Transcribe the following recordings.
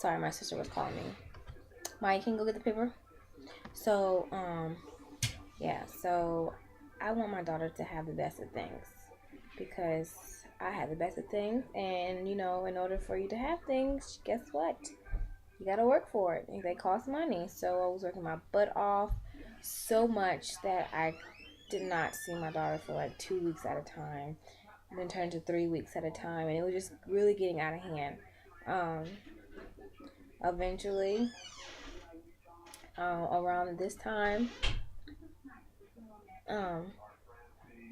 Sorry, my sister was calling me. Maya, can you go get the paper? So, yeah, so I want my daughter to have the best of things because I have the best of things, and in order for you to have things, guess what? You gotta work for it, and they cost money. So I was working my butt off so much that I did not see my daughter for like 2 weeks at a time, and then turned to 3 weeks at a time, and it was just really getting out of hand. Um, Eventually, around this time, um,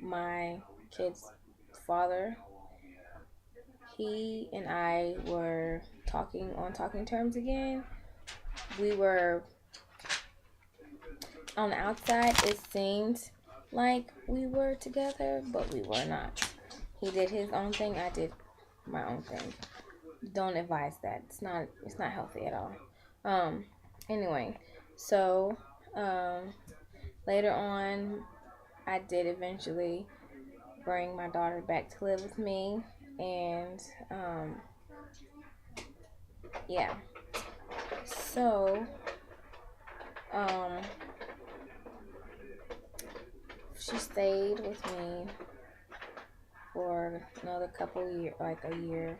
my kid's father, he and I were talking on talking terms again. We were on the outside, it seemed like we were together, but we were not. He did his own thing, I did my own thing. Don't advise that. It's not healthy at all. Um anyway, so later on I did eventually bring my daughter back to live with me, and yeah. So um she stayed with me for another couple years, like a year.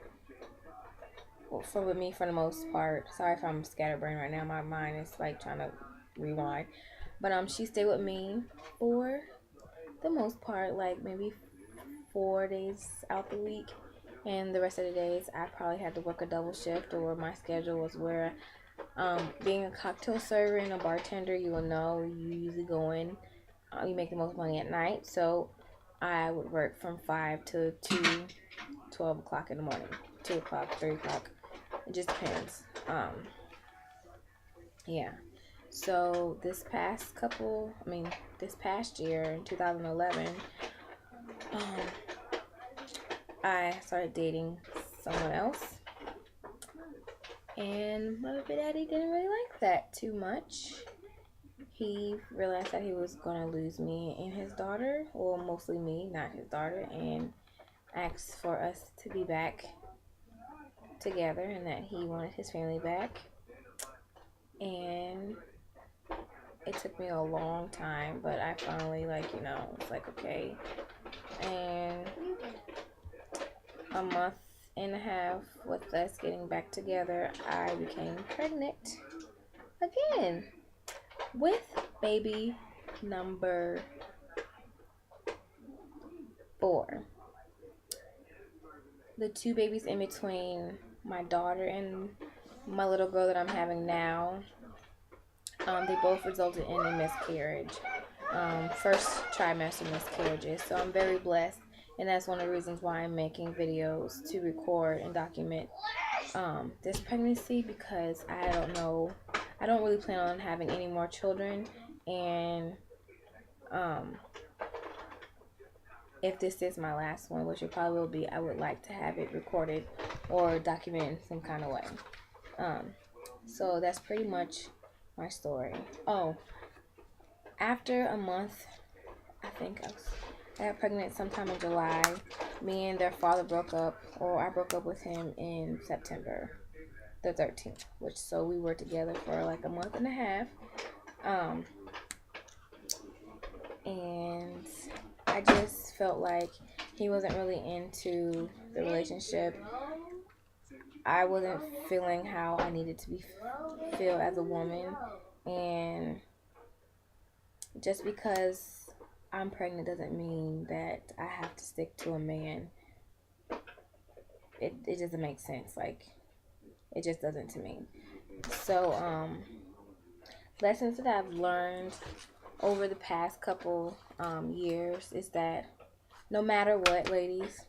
Well, for with me for the most part. Sorry if I'm scatterbrained right now. My mind is like trying to rewind. But she stayed with me for the most part, like maybe 4 days out the week, and the rest of the days I probably had to work a double shift, or my schedule was where, being a cocktail server and a bartender, you will know you usually go in, you make the most money at night. So I would work from 5 to 2, 12 o'clock in the morning, 2 o'clock, 3 o'clock. It just depends. Yeah. So this past year in 2011, um, I started dating someone else, and my baby daddy didn't really like that too much. He realized that he was gonna lose me and his daughter, well, mostly me, not his daughter, and asked for us to be back together, and that he wanted his family back. And it took me a long time, but I finally, was like, okay. And a month and a half with us getting back together, I became pregnant again with baby number 4. The 2 babies in between, my daughter and my little girl that I'm having now, they both resulted in a miscarriage. First trimester miscarriages. So I'm very blessed, and that's one of the reasons why I'm making videos to record and document this pregnancy, because I don't know, I don't really plan on having any more children, and if this is my last one, which it probably will be, I would like to have it recorded or documented in some kind of way. So that's pretty much my story. Oh, after a month, I got pregnant sometime in July. Me and their father broke up, or I broke up with him in September the 13th, so we were together for like a month and a half. And I just felt like he wasn't really into the relationship. I wasn't feeling how I needed to feel as a woman, and just because I'm pregnant doesn't mean that I have to stick to a man. It doesn't make sense. Like, it just doesn't to me. So, lessons that I've learned over the past couple years is that no matter what, ladies,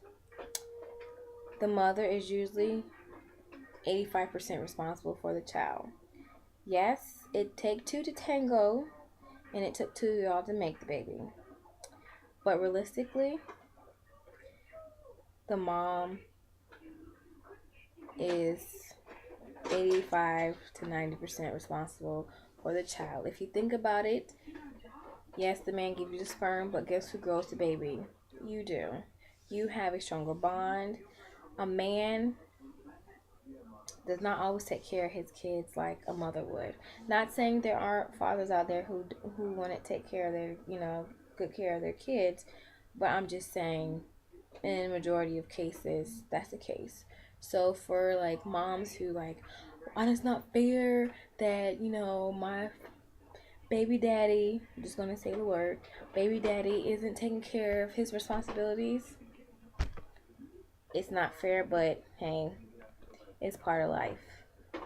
the mother is usually 85% responsible for the child. Yes, it take 2 to tango, and it took 2 of y'all to make the baby. But realistically, the mom is 85 to 90% responsible for the child. If you think about it, yes, the man gives you the sperm, but guess who grows the baby? You do. You have a stronger bond. A man does not always take care of his kids like a mother would. Not saying there aren't fathers out there who want to take care of their, good care of their kids, but I'm just saying in majority of cases that's the case. So for like moms who like, oh, it's not fair that my baby daddy, I'm just gonna say the word, baby daddy isn't taking care of his responsibilities. It's not fair, but hey, it's part of life.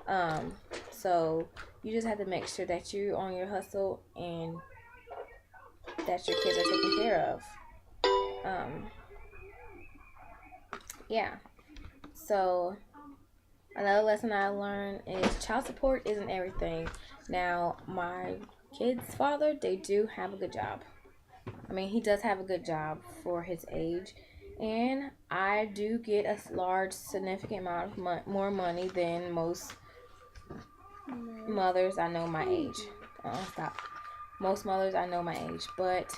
Um, so you just have to make sure that you're on your hustle and that your kids are taken care of. Um, yeah. So another lesson I learned is child support isn't everything. Now, my kid's father, they do have a good job. I mean, he does have a good job for his age. And I do get a large, significant amount of more money than most mothers I know my age. Stop. Most mothers I know my age. But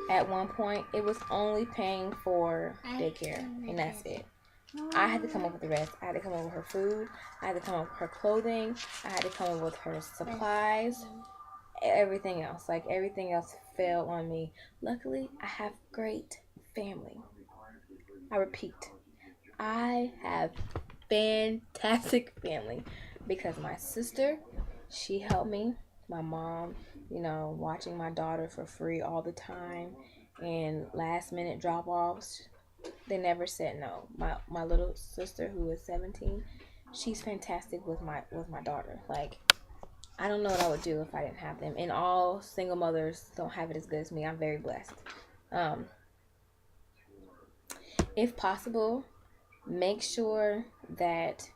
at one point, it was only paying for daycare, and that's it. I had to come up with the rest. I had to come up with her food. I had to come up with her clothing. I had to come up with her supplies. Everything else. Like, everything else fell on me. Luckily, I have great family. I repeat, I have fantastic family because my sister, she helped me. My mom, watching my daughter for free all the time, and last minute drop offs. They never said no. My little sister who is 17, she's fantastic with my daughter. Like, I don't know what I would do if I didn't have them. And all single mothers don't have it as good as me. I'm very blessed. Um, if possible, make sure that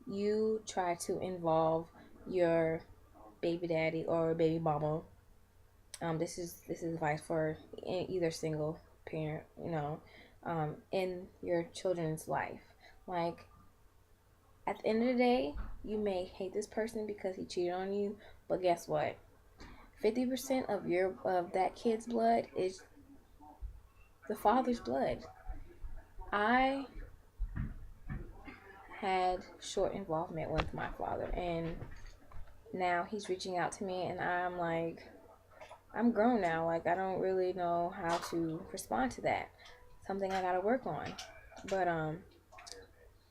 you try to involve your baby daddy or baby mama. This is advice for either single parent, in your children's life. Like, at the end of the day, you may hate this person because he cheated on you, but guess what? 50% of that kid's blood is the father's blood. I had short involvement with my father, and now he's reaching out to me, and I'm like, I'm grown now. Like, I don't really know how to respond to that. Something I gotta work on. But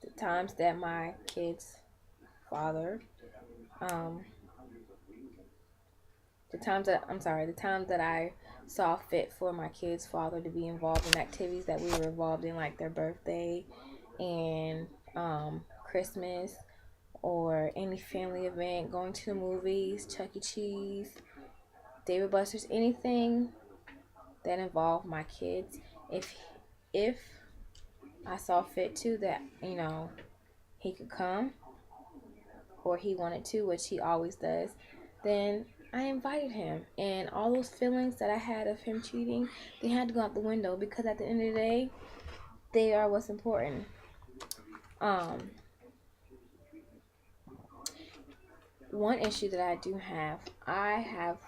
the times that my kid's father, um, the times that I saw fit for my kid's father to be involved in activities that we were involved in, like their birthday and Christmas or any family event, going to the movies, Chuck E. Cheese, David Buster's, anything that involved my kids. If I saw fit to that, he could come or he wanted to, which he always does, then I invited him. And all those feelings that I had of him cheating, they had to go out the window because at the end of the day, they are what's important. One issue that I do have, now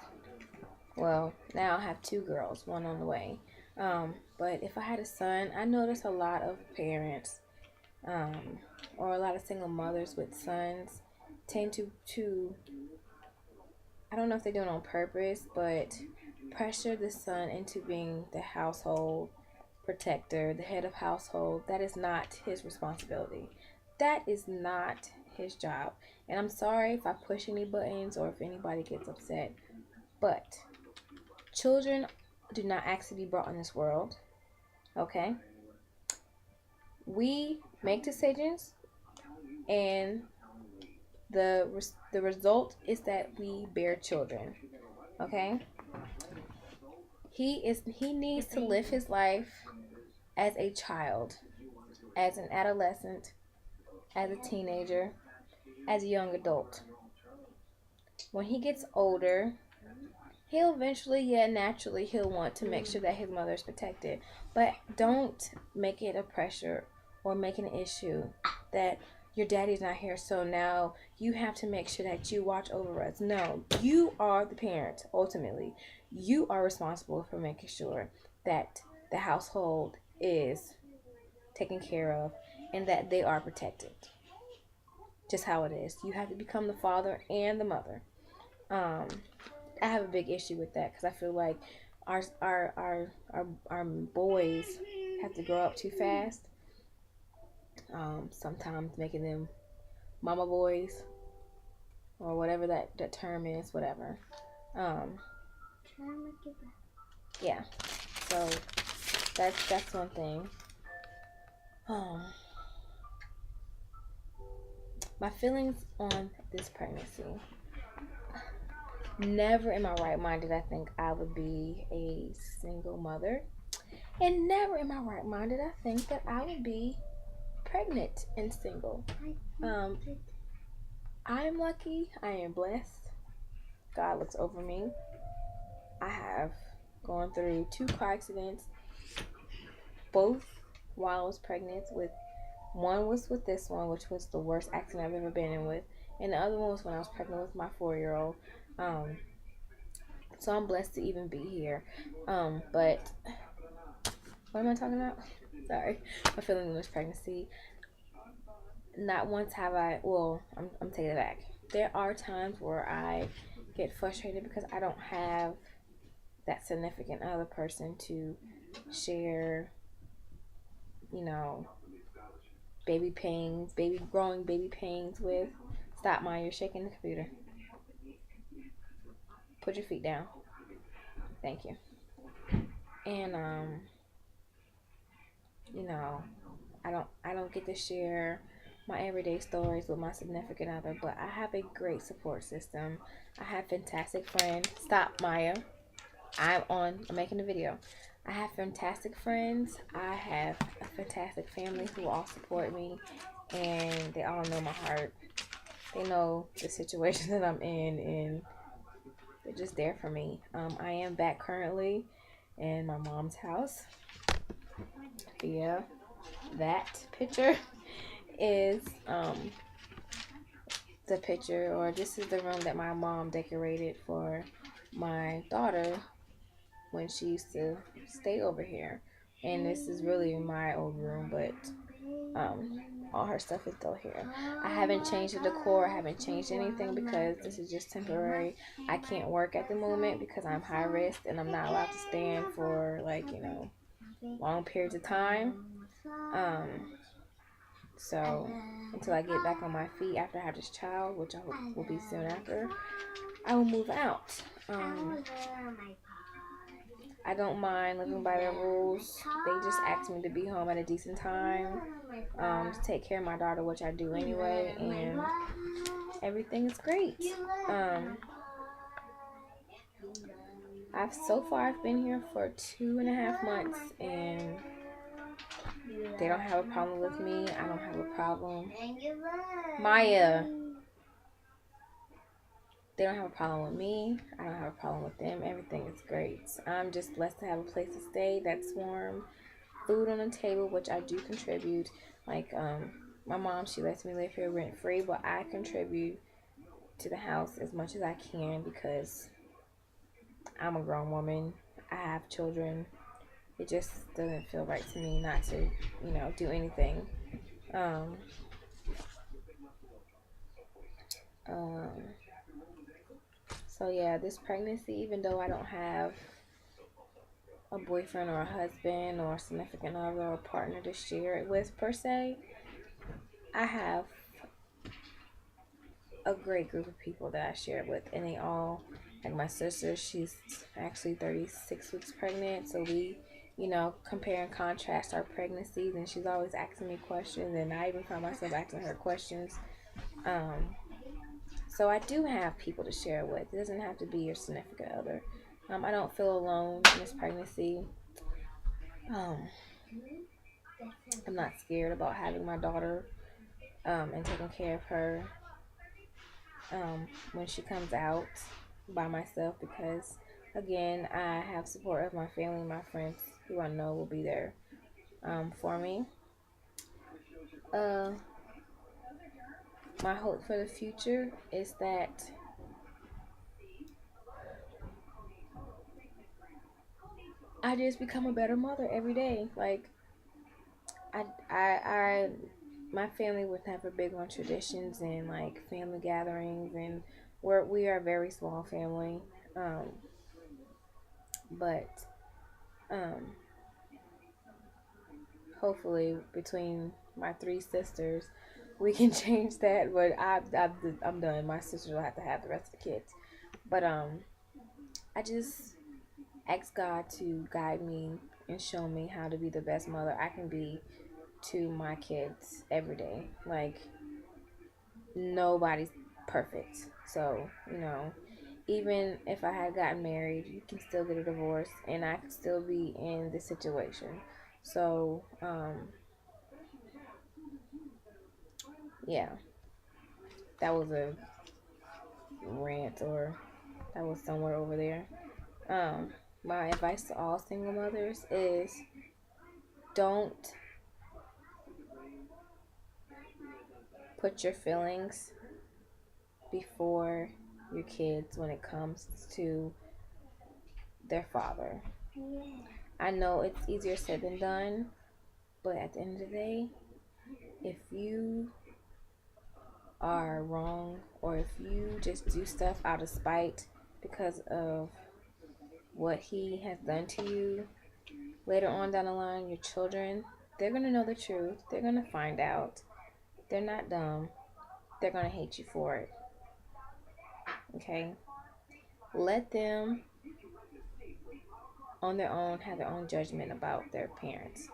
I have two girls, one on the way. But if I had a son, I notice a lot of parents, or a lot of single mothers with sons tend to I don't know if they do it on purpose, but pressure the son into being the household protector, the head of household. That is not his responsibility. That is not his job. And I'm sorry if I push any buttons or if anybody gets upset, but children do not ask to be brought in this world. Okay? We make decisions, and the result is that we bear children. Okay? He needs to live his life as a child, as an adolescent, as a teenager, as a young adult. When he gets older, he'll eventually, naturally, he'll want to make sure that his mother is protected. But don't make it a pressure or make an issue that your daddy's not here, so now you have to make sure that you watch over us. No, you are the parent, ultimately. You are responsible for making sure that the household is taken care of. and that they are protected. Just how it is. You have to become the father and the mother. I have a big issue with that because I feel like our boys have to grow up too fast. Sometimes making them mama boys or whatever that term is, whatever. Um, yeah. So that's one thing. My feelings on this pregnancy. Never in my right mind did I think I would be a single mother. And never in my right mind did I think that I would be pregnant and single. I am lucky. I am blessed. God looks over me. I have gone through 2 car accidents, both while I was pregnant. One was with this one, which was the worst accident I've ever been in with, and the other one was when I was pregnant with my 4-year-old. So I'm blessed to even be here. But what am I talking about? Sorry, my feeling in this pregnancy. Not once have I. Well, I'm taking it back. There are times where I get frustrated because I don't have that significant other person to share, growing baby pains with. Stop, Maya, you're shaking the computer. Put your feet down. Thank you. And I don't get to share my everyday stories with my significant other, but I have a great support system. I have fantastic friends. Stop, Maya. I'm making a video. I have fantastic friends. I have a fantastic family who all support me, and they all know my heart. They know the situation that I'm in, and they're just there for me. I am back currently in my mom's house. Yeah, that picture is the picture, or this is the room that my mom decorated for my daughter when she used to stay over here. And this is really my old room, but all her stuff is still here. I haven't changed the decor. I haven't changed anything because this is just temporary. I can't work at the moment because I'm high risk and I'm not allowed to stand for long periods of time. So until I get back on my feet after I have this child, which I will be soon after, I will move out. I don't mind living by their rules. They just asked me to be home at a decent time, to take care of my daughter, which I do anyway, and everything is great. I've been here for 2.5 months, and they don't have a problem with me. I don't have a problem. Maya. They don't have a problem with me. I don't have a problem with them. Everything is great. I'm just blessed to have a place to stay that's warm, food on the table, which I do contribute. My mom, she lets me live here rent free, but I contribute to the house as much as I can because I'm a grown woman. I have children. It just doesn't feel right to me not to, do anything. So yeah, this pregnancy, even though I don't have a boyfriend or a husband or a significant other or partner to share it with per se, I have a great group of people that I share it with, and they all, like my sister, she's actually 36 weeks pregnant, so we, compare and contrast our pregnancies, and she's always asking me questions, and I even find myself asking her questions. So I do have people to share with. It doesn't have to be your significant other. I don't feel alone in this pregnancy. I'm not scared about having my daughter and taking care of her when she comes out by myself because, again, I have support of my family and my friends who I know will be there for me. My hope for the future is that I just become a better mother every day. Like I my family was never big on traditions and like family gatherings, and we are a very small family. Um, but um, hopefully between my three sisters, we can change that. But I'm done. My sisters will have to have the rest of the kids. But I just ask God to guide me and show me how to be the best mother I can be to my kids every day. Like, nobody's perfect. So, even if I had gotten married, you can still get a divorce and I could still be in this situation. So, yeah, that was a rant, or that was somewhere over there. Um, my advice to all single mothers is don't put your feelings before your kids when it comes to their father. I know it's easier said than done, but at the end of the day, if you are wrong, or if you just do stuff out of spite because of what he has done to you, later on down the line, your children, they're going to know the truth. They're going to find out. They're not dumb. They're going to hate you for it. Okay? Let them, on their own, have their own judgment about their parents.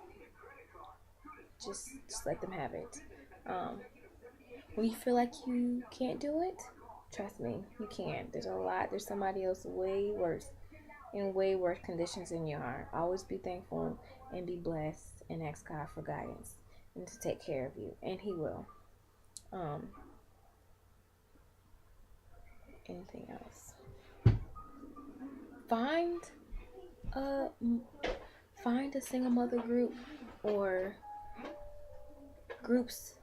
Just let them have it. When you feel like you can't do it, trust me, you can. There's somebody else way worse, in way worse conditions than you are. Always be thankful and be blessed and ask God for guidance and to take care of you. And He will. Anything else? Find a single mother group, or groups,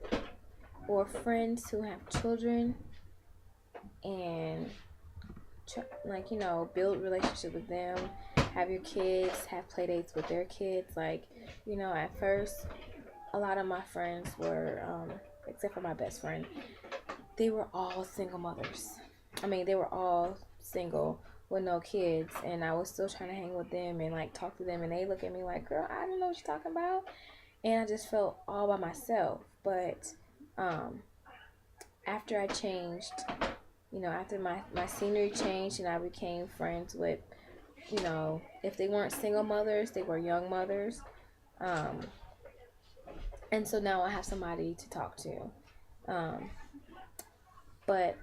or friends who have children, and build relationships with them. Have your kids have play dates with their kids. At first, a lot of my friends were, except for my best friend, they were all single mothers. They were all single with no kids, and I was still trying to hang with them and like talk to them, and they look at me like, "Girl, I don't know what you're talking about," and I just felt all by myself. But after I changed, after my scenery changed and I became friends with, if they weren't single mothers, they were young mothers. And so now I have somebody to talk to. But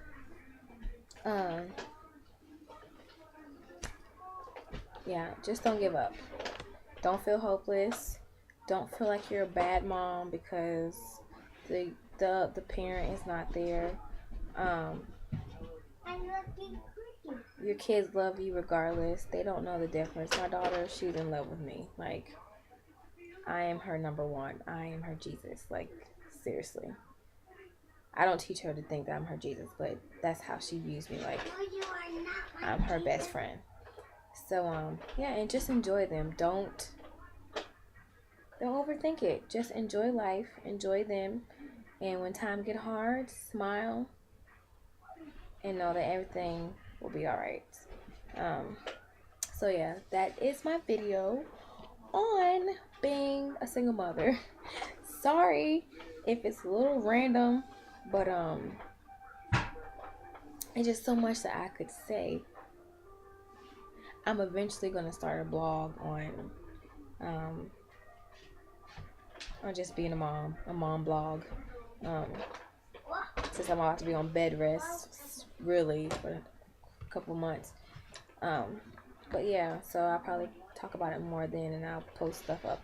yeah, just don't give up. Don't feel hopeless. Don't feel like you're a bad mom because the parent is not there. Your kids love you regardless. They don't know the difference. My daughter, she's in love with me. Like, I am her number one. I am her Jesus. Like, seriously. I don't teach her to think that I'm her Jesus, but that's how she views me. Like, I'm her best friend. So, yeah, and just enjoy them. Don't overthink it. Just enjoy life. Enjoy them. And when time get hard, smile and know that everything will be alright. So yeah, that is my video on being a single mother. Sorry if it's a little random, but it's just so much that I could say. I'm eventually gonna start a blog on just being a mom blog. Since I'm about to be on bed rest, really, for a couple months. But yeah, so I'll probably talk about it more then, and I'll post stuff up.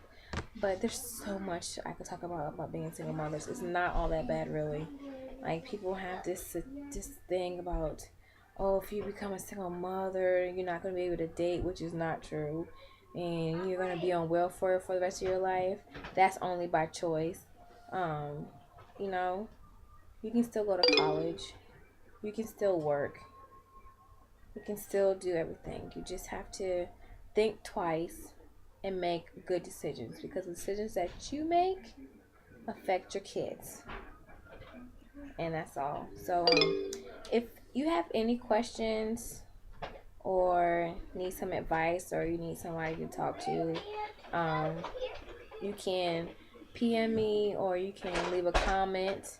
But there's so much I could talk about being single mothers. It's not all that bad, really. Like, people have this thing about, oh, if you become a single mother, you're not going to be able to date, which is not true. And you're going to be on welfare for the rest of your life. That's only by choice. You can still go to college. You can still work. You can still do everything. You just have to think twice and make good decisions. Because the decisions that you make affect your kids. And that's all. So if you have any questions or need some advice or you need somebody to talk to, you can PM me or you can leave a comment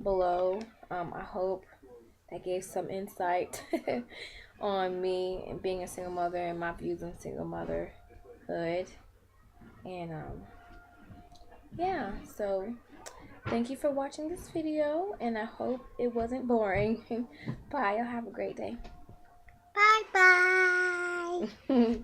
below. I hope that gave some insight on me and being a single mother and my views on single motherhood. And yeah, so thank you for watching this video, and I hope it wasn't boring. Bye. Y'all have a great day. Bye bye.